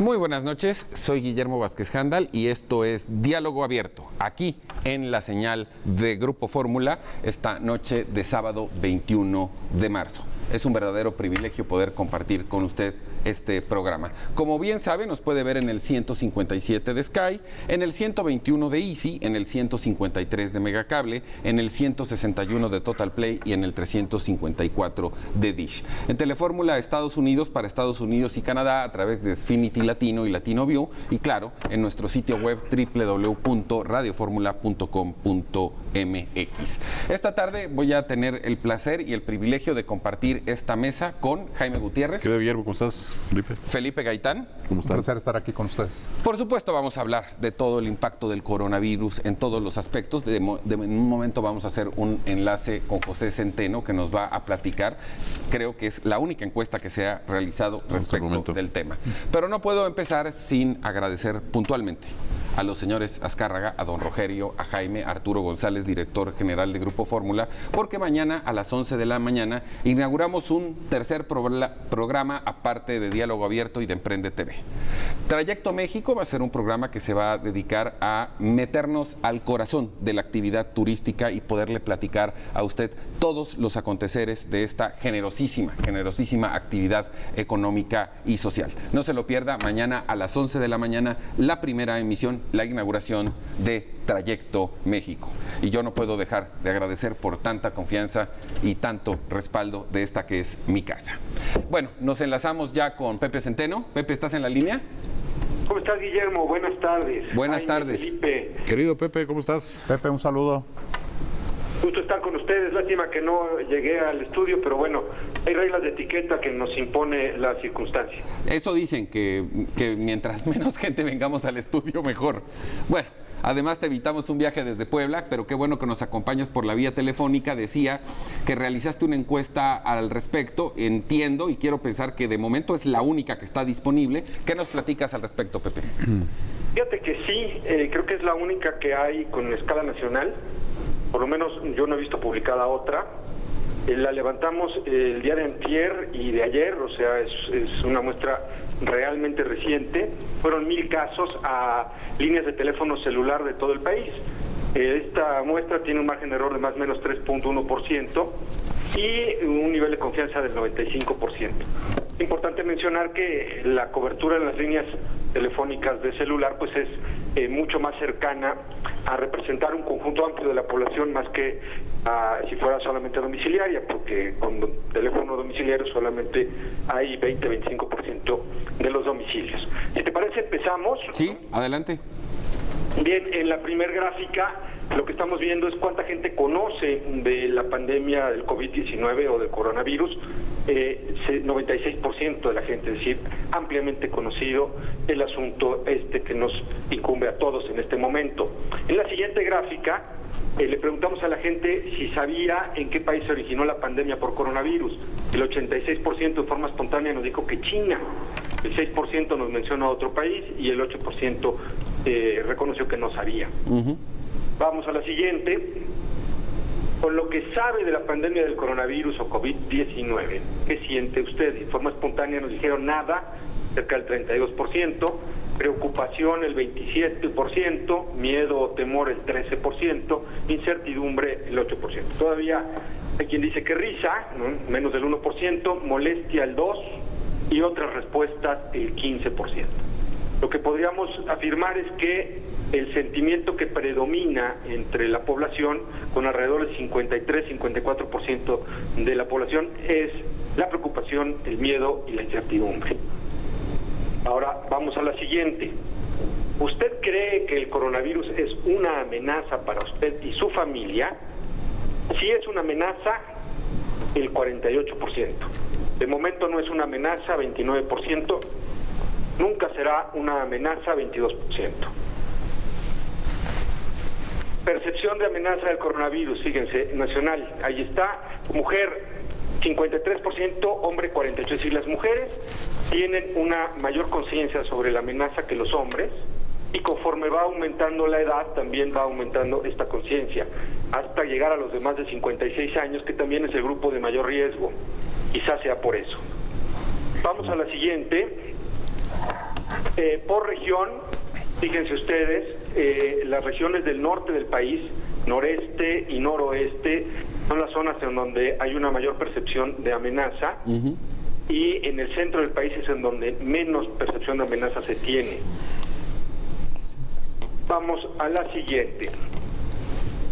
Muy buenas noches, soy Guillermo Vázquez Handal y esto es Diálogo Abierto, aquí en la señal de Grupo Fórmula, esta noche de sábado 21 de marzo. Es un verdadero privilegio poder compartir con usted este programa. Como bien sabe, nos puede ver en el 157 de Sky, en el 121 de Easy, en el 153 de Megacable, en el 161 de Total Play y en el 354 de Dish. En Telefórmula Estados Unidos para Estados Unidos y Canadá a través de Xfinity Latino y Latino View y claro, en nuestro sitio web www.radioformula.com.mx. Esta tarde voy a tener el placer y el privilegio de compartir esta mesa con Jaime Gutiérrez. ¿Qué tal, Guillermo? ¿Cómo estás? Felipe Gaitán. ¿Cómo estás? Un placer estar aquí con ustedes. Por supuesto vamos a hablar de todo el impacto del coronavirus en todos los aspectos. En un momento vamos a hacer un enlace con José Centeno que nos va a platicar. Creo que es la única encuesta que se ha realizado respecto del tema. Pero no puedo empezar sin agradecer puntualmente a los señores Azcárraga, a don Rogerio, a Jaime, a Arturo González, director general de Grupo Fórmula, porque mañana a las 11 de la mañana inauguramos un tercer programa aparte de Diálogo Abierto y de Emprende TV. Trayecto México va a ser un programa que se va a dedicar a meternos al corazón de la actividad turística y poderle platicar a usted todos los aconteceres de esta generosísima actividad económica y social. No se lo pierda, mañana a las 11 de la mañana, la primera emisión, la inauguración de Trayecto México. Y yo no puedo dejar de agradecer por tanta confianza y tanto respaldo de esta que es mi casa. Bueno, nos enlazamos ya con Pepe Centeno. Pepe, ¿estás en la línea? ¿Cómo estás, Guillermo? Buenas tardes. Buenas tardes. Felipe. Querido Pepe, ¿cómo estás? Pepe, un saludo. Gusto estar con ustedes. Lástima que no llegué al estudio, pero bueno, hay reglas de etiqueta que nos impone la circunstancia. Eso dicen, que mientras menos gente vengamos al estudio, mejor. Bueno, además te evitamos un viaje desde Puebla, pero qué bueno que nos acompañas por la vía telefónica. Decía que realizaste una encuesta al respecto, entiendo y quiero pensar que de momento es la única que está disponible. ¿Qué nos platicas al respecto, Pepe? Fíjate que sí, creo que es la única que hay con escala nacional. Por lo menos yo no he visto publicada otra. La levantamos el día de antier y de ayer, o sea, es una muestra realmente reciente. Fueron 1,000 casos a líneas de teléfono celular de todo el país. Esta muestra tiene un margen de error de más o menos 3.1% y un nivel de confianza del 95%. Es importante mencionar que la cobertura en las líneas telefónicas de celular pues es mucho más cercana a representar un conjunto amplio de la población más que si fuera solamente domiciliaria, porque con teléfono domiciliario solamente hay 20-25% de los domicilios. Si te parece, empezamos. Sí, adelante. Bien, en la primer gráfica lo que estamos viendo es cuánta gente conoce de la pandemia del COVID-19 o del coronavirus. 96% de la gente, es decir, ampliamente conocido el asunto que nos incumbe a todos en este momento. En la siguiente gráfica le preguntamos a la gente si sabía en qué país se originó la pandemia por coronavirus. El 86% de forma espontánea nos dijo que China, el 6% nos mencionó a otro país y el 8% reconoció que no sabía. Vamos a la siguiente. Con lo que sabe de la pandemia del coronavirus o COVID-19, ¿qué siente usted? De forma espontánea nos dijeron nada, cerca del 32%, preocupación el 27%, miedo o temor el 13%, incertidumbre el 8%. Todavía hay quien dice que risa, ¿no? Menos del 1%, molestia el 2% y otras respuestas el 15%. Lo que podríamos afirmar es que el sentimiento que predomina entre la población, con alrededor del 53-54% de la población, es la preocupación, el miedo y la incertidumbre. Ahora vamos a la siguiente. ¿Usted cree que el coronavirus es una amenaza para usted y su familia? Si es una amenaza, el 48%. De momento no es una amenaza, 29%. Nunca será una amenaza, 22%. Percepción de amenaza del coronavirus, fíjense, nacional, ahí está, mujer 53%, hombre 48%, es decir, las mujeres tienen una mayor conciencia sobre la amenaza que los hombres y conforme va aumentando la edad también va aumentando esta conciencia, hasta llegar a los de más de 56 años, que también es el grupo de mayor riesgo, quizás sea por eso. Vamos a la siguiente. Por región, fíjense ustedes, las regiones del norte del país, noreste y noroeste, son las zonas en donde hay una mayor percepción de amenaza, y en el centro del país es en donde menos percepción de amenaza se tiene. Vamos a la siguiente.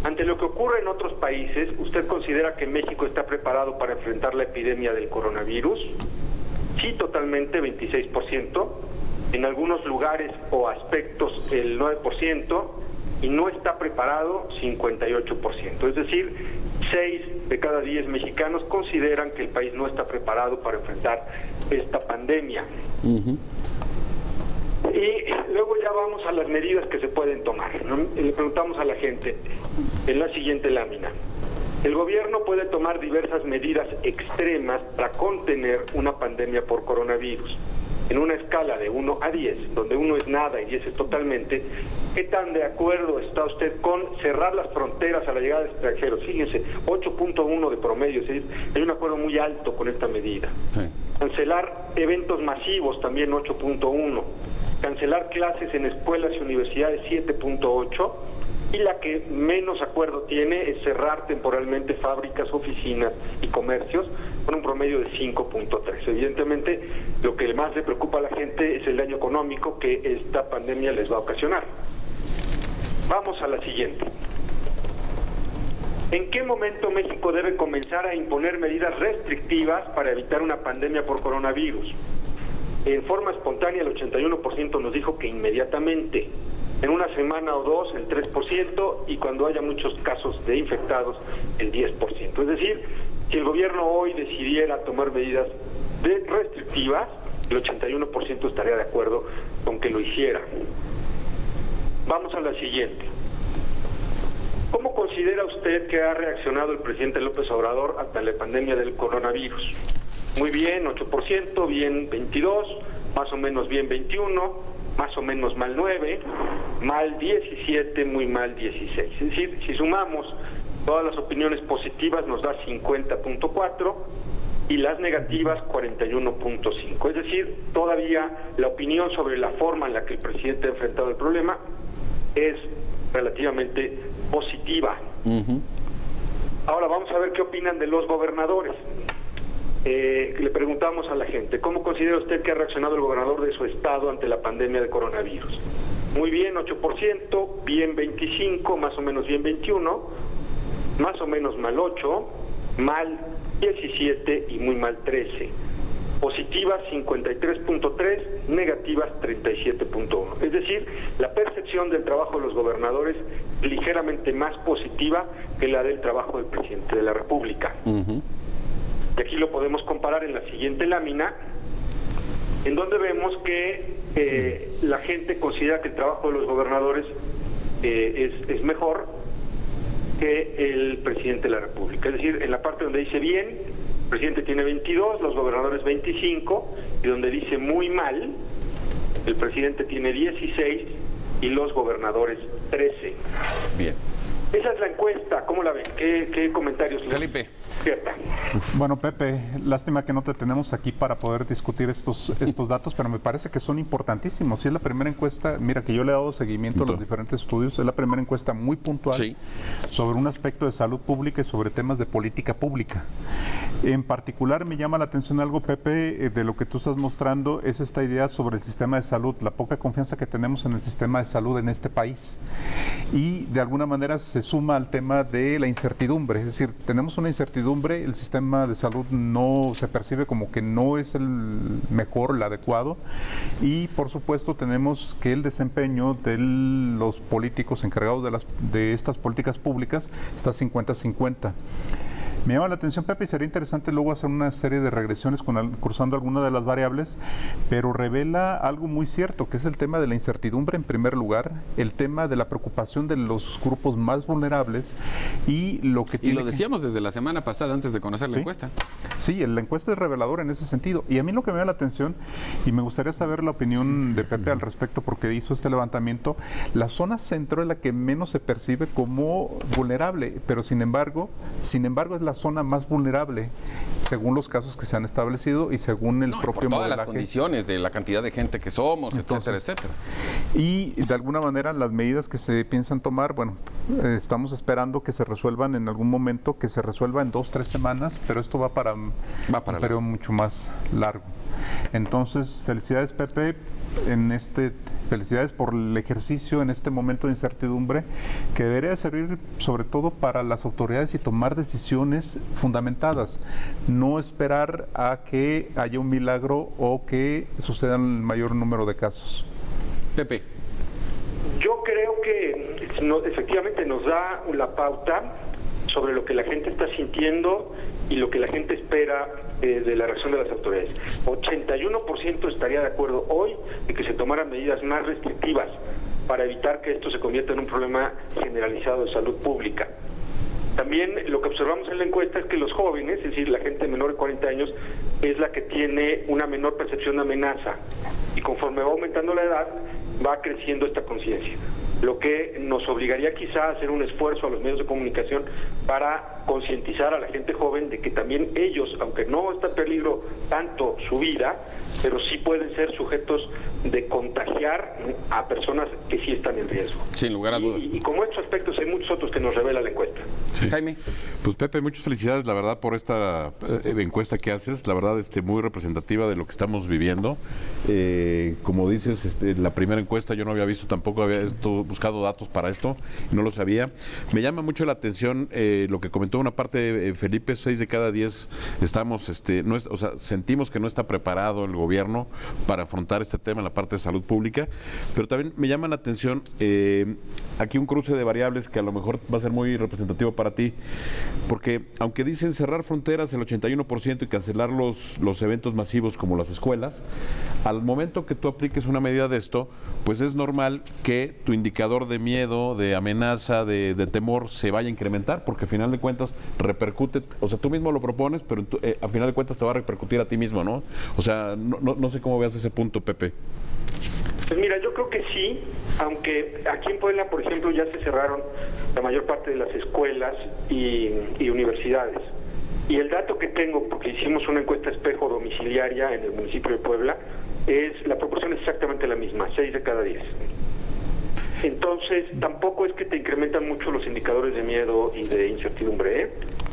Ante lo que ocurre en otros países, ¿usted considera que México está preparado para enfrentar la epidemia del coronavirus? Sí, totalmente, 26%. En algunos lugares o aspectos, el 9%. Y no está preparado, 58%. Es decir, 6 de cada 10 mexicanos consideran que el país no está preparado para enfrentar esta pandemia. Y luego ya vamos a las medidas que se pueden tomar, ¿no? Le preguntamos a la gente en la siguiente lámina. El gobierno puede tomar diversas medidas extremas para contener una pandemia por coronavirus. En una escala de 1 a 10, donde 1 es nada y 10 es totalmente, ¿qué tan de acuerdo está usted con cerrar las fronteras a la llegada de extranjeros? Fíjense, 8.1 de promedio, ¿sí? Hay un acuerdo muy alto con esta medida. Sí. Cancelar eventos masivos, también 8.1. Cancelar clases en escuelas y universidades, 7.8. Y la que menos acuerdo tiene es cerrar temporalmente fábricas, oficinas y comercios con un promedio de 5.3. Evidentemente, lo que más le preocupa a la gente es el daño económico que esta pandemia les va a ocasionar. Vamos a la siguiente. ¿En qué momento México debe comenzar a imponer medidas restrictivas para evitar una pandemia por coronavirus? En forma espontánea, el 81% nos dijo que inmediatamente. En una semana o dos, el 3%, y cuando haya muchos casos de infectados, el 10%. Es decir, si el gobierno hoy decidiera tomar medidas restrictivas, el 81% estaría de acuerdo con que lo hiciera. Vamos a la siguiente. ¿Cómo considera usted que ha reaccionado el presidente López Obrador ante la pandemia del coronavirus? Muy bien, 8%, bien 22%, más o menos bien 21%, más o menos mal 9%, mal 17%, muy mal 16%. Es decir, si sumamos todas las opiniones positivas nos da 50.4% y las negativas 41.5%. Es decir, todavía la opinión sobre la forma en la que el presidente ha enfrentado el problema es relativamente positiva. Ahora vamos a ver qué opinan de los gobernadores. Le preguntamos a la gente, ¿cómo considera usted que ha reaccionado el gobernador de su estado ante la pandemia de coronavirus? Muy bien, 8%, bien 25%, más o menos bien 21%, más o menos mal 8%, mal 17% y muy mal 13%. Positivas 53.3%, negativas 37.1%. Es decir, la percepción del trabajo de los gobernadores ligeramente más positiva que la del trabajo del presidente de la República. Y aquí lo podemos comparar en la siguiente lámina, en donde vemos que la gente considera que el trabajo de los gobernadores es mejor que el presidente de la República. Es decir, en la parte donde dice bien, el presidente tiene 22, los gobernadores 25, y donde dice muy mal, el presidente tiene 16 y los gobernadores 13. Bien. Esa es la encuesta, ¿cómo la ven? ¿Qué comentarios? Felipe. Cierta. Bueno, Pepe, lástima que no te tenemos aquí para poder discutir estos datos, pero me parece que son importantísimos. Si es la primera encuesta, mira que yo le he dado seguimiento a los diferentes estudios, es la primera encuesta muy puntual sobre un aspecto de salud pública y sobre temas de política pública. En particular me llama la atención algo, Pepe, de lo que tú estás mostrando, es esta idea sobre el sistema de salud, la poca confianza que tenemos en el sistema de salud en este país. Y de alguna manera se suma al tema de la incertidumbre, es decir, tenemos una incertidumbre, el sistema de salud no se percibe como que no es el mejor, el adecuado, y por supuesto tenemos que el desempeño de los políticos encargados de estas políticas públicas está 50-50. Me llama la atención, Pepe, y sería interesante luego hacer una serie de regresiones cruzando algunas de las variables, pero revela algo muy cierto, que es el tema de la incertidumbre en primer lugar, el tema de la preocupación de los grupos más vulnerables y lo que tiene... Y lo decíamos desde la semana pasada, antes de conocer la encuesta. Sí, la encuesta es reveladora en ese sentido. Y a mí lo que me llama la atención, y me gustaría saber la opinión de Pepe al respecto, porque hizo este levantamiento, la zona centro es la que menos se percibe como vulnerable, pero sin embargo es es la zona más vulnerable según los casos que se han establecido y según el propio por todas modelaje. las condiciones de la cantidad de gente que somos, etcétera, Entonces, etcétera. Y de alguna manera las medidas que se piensan tomar, bueno, estamos esperando que se resuelvan en algún momento, que se resuelva en 2-3 semanas, pero esto va para un periodo mucho más largo. Entonces, felicidades, Pepe, felicidades por el ejercicio en este momento de incertidumbre, que debería servir sobre todo para las autoridades y tomar decisiones fundamentadas, no esperar a que haya un milagro o que sucedan el mayor número de casos. Pepe. Yo creo que efectivamente nos da la pauta sobre lo que la gente está sintiendo y lo que la gente espera de la reacción de las autoridades. 81% estaría de acuerdo hoy de que se tomaran medidas más restrictivas para evitar que esto se convierta en un problema generalizado de salud pública. También lo que observamos en la encuesta es que los jóvenes, es decir, la gente menor de 40 años, es la que tiene una menor percepción de amenaza. Y conforme va aumentando la edad, va creciendo esta conciencia. Lo que nos obligaría quizá a hacer un esfuerzo a los medios de comunicación para concientizar a la gente joven de que también ellos, aunque no está en peligro tanto su vida, pero sí pueden ser sujetos de contagiar a personas que sí están en riesgo. Sin lugar a dudas. Y como estos aspectos hay muchos otros que nos revela la encuesta. Sí. Jaime. Pues Pepe, muchas felicidades, la verdad, por esta encuesta que haces, la verdad, muy representativa de lo que estamos viviendo. Como dices, la primera encuesta yo no había visto, tampoco había buscado datos para esto, no lo sabía. Me llama mucho la atención lo que comentó una parte Felipe, 6 de cada 10 estamos, sentimos que no está preparado el gobierno para afrontar este tema en la parte de salud pública, pero también me llama la atención aquí un cruce de variables que a lo mejor va a ser muy representativo para ti, porque aunque dicen cerrar fronteras el 81% y cancelar los eventos masivos como las escuelas, al momento que tú apliques una medida de esto, pues es normal que tu indicador de miedo, de amenaza, de temor se vaya a incrementar, porque al final de cuentas repercute, o sea, tú mismo lo propones, pero al final de cuentas te va a repercutir a ti mismo, ¿no? O sea, no sé cómo veas ese punto, Pepe. Pues mira, yo creo que sí, aunque aquí en Puebla, por ejemplo, ya se cerraron la mayor parte de las escuelas y universidades. Y el dato que tengo, porque hicimos una encuesta espejo domiciliaria en el municipio de Puebla, la proporción es exactamente la misma, 6 de cada 10. Entonces, tampoco es que te incrementan mucho los indicadores de miedo y de incertidumbre, ¿eh?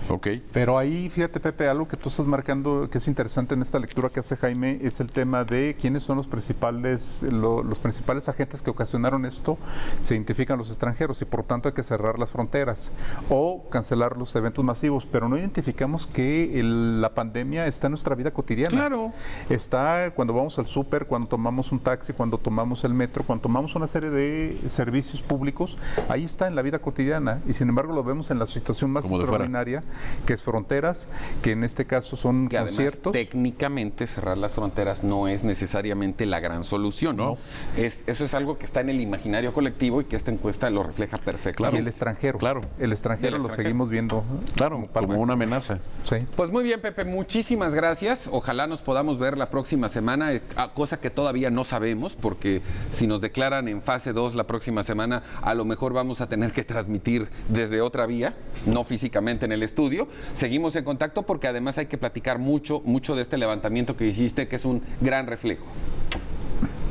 Ok. Pero ahí, fíjate, Pepe, algo que tú estás marcando que es interesante en esta lectura que hace Jaime es el tema de quiénes son los principales agentes que ocasionaron esto. Se identifican los extranjeros y por tanto hay que cerrar las fronteras o cancelar los eventos masivos, pero no identificamos que la pandemia está en nuestra vida cotidiana. Claro. Está cuando vamos al súper, cuando tomamos un taxi, cuando tomamos el metro, cuando tomamos una serie de servicios públicos, ahí está en la vida cotidiana y sin embargo lo vemos en la situación más extraordinaria, que es fronteras, que en este caso son que conciertos. Además, técnicamente cerrar las fronteras no es necesariamente la gran solución, ¿no? Eso es algo que está en el imaginario colectivo y que esta encuesta lo refleja perfectamente. Claro. Y el extranjero. Claro. El extranjero lo seguimos viendo. Claro, como una amenaza. Sí. Pues muy bien, Pepe, muchísimas gracias. Ojalá nos podamos ver la próxima semana, cosa que todavía no sabemos, porque si nos declaran en fase 2 la próxima semana, a lo mejor vamos a tener que transmitir desde otra vía, no físicamente en el estudio. Seguimos en contacto porque además hay que platicar mucho de este levantamiento que hiciste, que es un gran reflejo.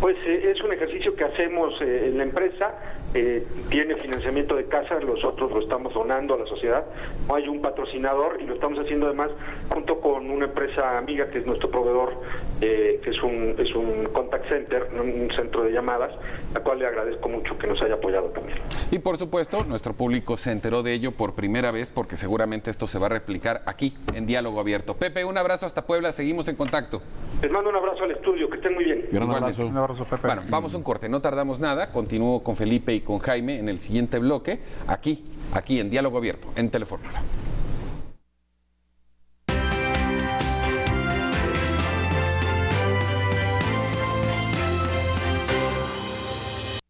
Pues es un ejercicio que hacemos en la empresa, tiene financiamiento de casa, nosotros lo estamos donando a la sociedad, no hay un patrocinador y lo estamos haciendo además junto con una empresa amiga que es nuestro proveedor, que es un contact center, un centro de llamadas, a cual le agradezco mucho que nos haya apoyado también. Y por supuesto, nuestro público se enteró de ello por primera vez porque seguramente esto se va a replicar aquí en Diálogo Abierto. Pepe, un abrazo hasta Puebla, seguimos en contacto. Les mando un abrazo al estudio, que estén muy bien. Gran Igualmente. abrazo. Un abrazo, Pepe. Bueno, vamos a un corte, no tardamos nada. Continúo con Felipe y con Jaime en el siguiente bloque, aquí en Diálogo Abierto, en Telefórmula.